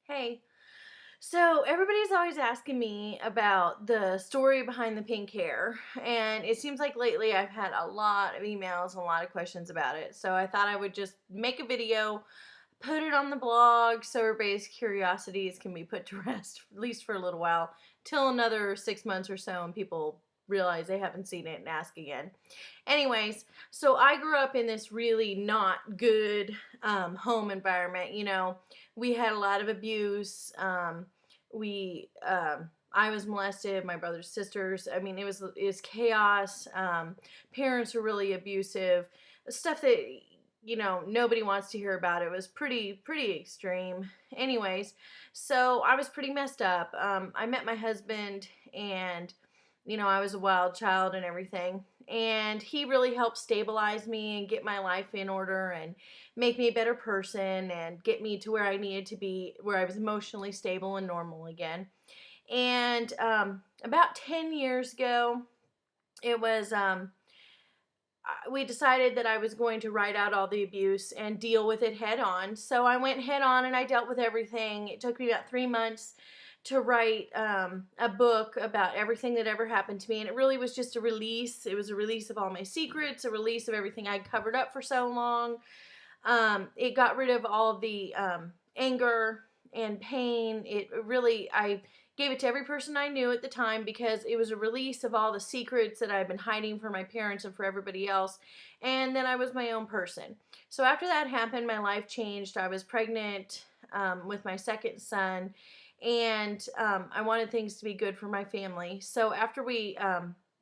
Hey, so everybody's always asking me about the story behind the pink hair, and it seems like lately I've had a lot of emails and a lot of questions about it. So I thought I would just make a video, put it on the blog so everybody's curiosities can be put to rest, at least for a little while, till another 6 months or so, and people realize they haven't seen it and ask again. Anyways, so I grew up in this really not good home environment. We had a lot of abuse. I was molested. My brothers, sisters. I mean, it was chaos. Parents were really abusive. Stuff that nobody wants to hear about. It was pretty extreme. Anyways, so I was pretty messed up. I met my husband, and I was a wild child and everything. And he really helped stabilize me and get my life in order and make me a better person and get me to where I needed to be, where I was emotionally stable and normal again. And about 10 years ago, it was, we decided that I was going to write out all the abuse and deal with it head on. So I went head on and I dealt with everything. It took me about 3 months to write a book about everything that ever happened to me. And it really was just a release. It was a release of all my secrets, a release of everything I'd covered up for so long. It got rid of all of the anger and pain. I gave it to every person I knew at the time because it was a release of all the secrets that I'd been hiding from my parents and for everybody else. And then I was my own person. So after that happened, my life changed. I was pregnant with my second son, and I wanted things to be good for my family. So after we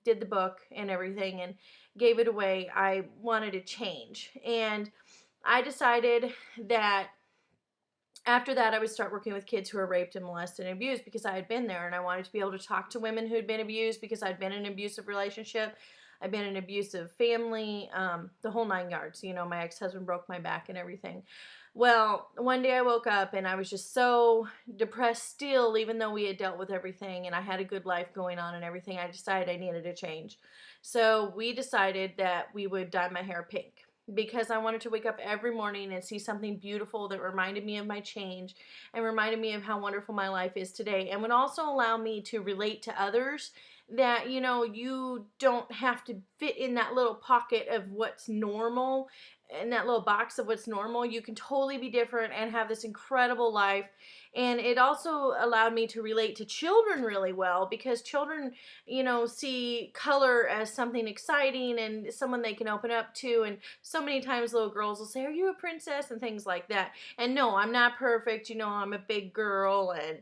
did the book and everything and gave it away, I wanted to change. And I decided that after that, I would start working with kids who were raped and molested and abused because I had been there, and I wanted to be able to talk to women who had been abused because I'd been in an abusive relationship. I've been in an abusive family, the whole nine yards. My ex-husband broke my back and everything. Well, one day I woke up and I was just so depressed still, even though we had dealt with everything and I had a good life going on and everything. I decided I needed a change. So we decided that we would dye my hair pink because I wanted to wake up every morning and see something beautiful that reminded me of my change and reminded me of how wonderful my life is today, and would also allow me to relate to others that you don't have to fit in that little pocket of what's normal, in that little box of what's normal. You can totally be different and have this incredible life. And it also allowed me to relate to children really well because children see color as something exciting and someone they can open up to. And so many times little girls will say, "Are you a princess?" and things like that. And no, I'm not perfect. I'm a big girl and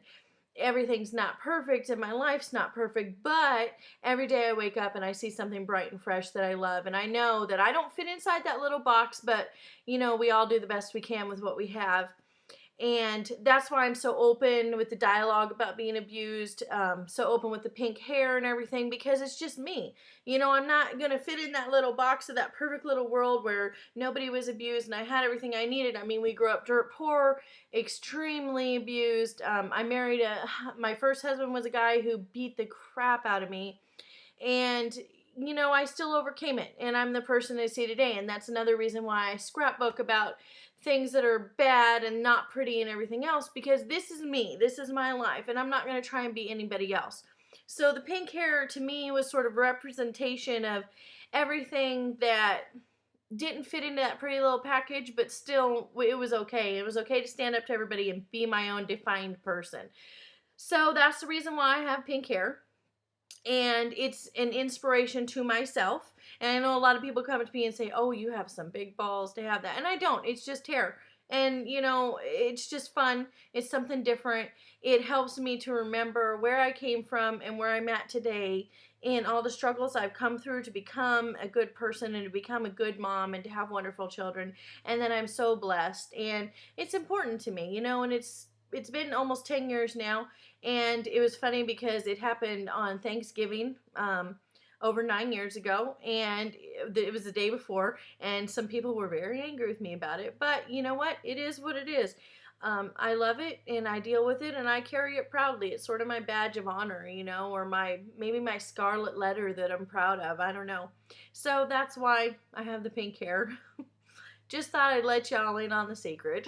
everything's not perfect and my life's not perfect, but every day I wake up and I see something bright and fresh that I love, and I know that I don't fit inside that little box, but we all do the best we can with what we have. And that's why I'm so open with the dialogue about being abused, so open with the pink hair and everything, because it's just me. I'm not going to fit in that little box of that perfect little world where nobody was abused and I had everything I needed. I mean, we grew up dirt poor, extremely abused. My first husband was a guy who beat the crap out of me. And I still overcame it, and I'm the person I see today. And that's another reason why I scrapbook about things that are bad and not pretty and everything else, because this is me, this is my life, and I'm not going to try and be anybody else. So the pink hair to me was sort of representation of everything that didn't fit into that pretty little package, but still it was okay. It was okay to stand up to everybody and be my own defined person. So that's the reason why I have pink hair, and it's an inspiration to myself. And I know a lot of people come up to me and say, "Oh, you have some big balls to have that," and I don't. It's just hair, and it's just fun. It's something different. It helps me to remember where I came from and where I'm at today, and all the struggles I've come through to become a good person and to become a good mom and to have wonderful children, and then I'm so blessed. And it's important to me, and it's been almost 10 years now, and it was funny because it happened on Thanksgiving, over 9 years ago, and it was the day before, and some people were very angry with me about it, but you know what? It is what it is. I love it, and I deal with it, and I carry it proudly. It's sort of my badge of honor, or maybe my scarlet letter that I'm proud of. I don't know. So that's why I have the pink hair. Just thought I'd let y'all in on the secret.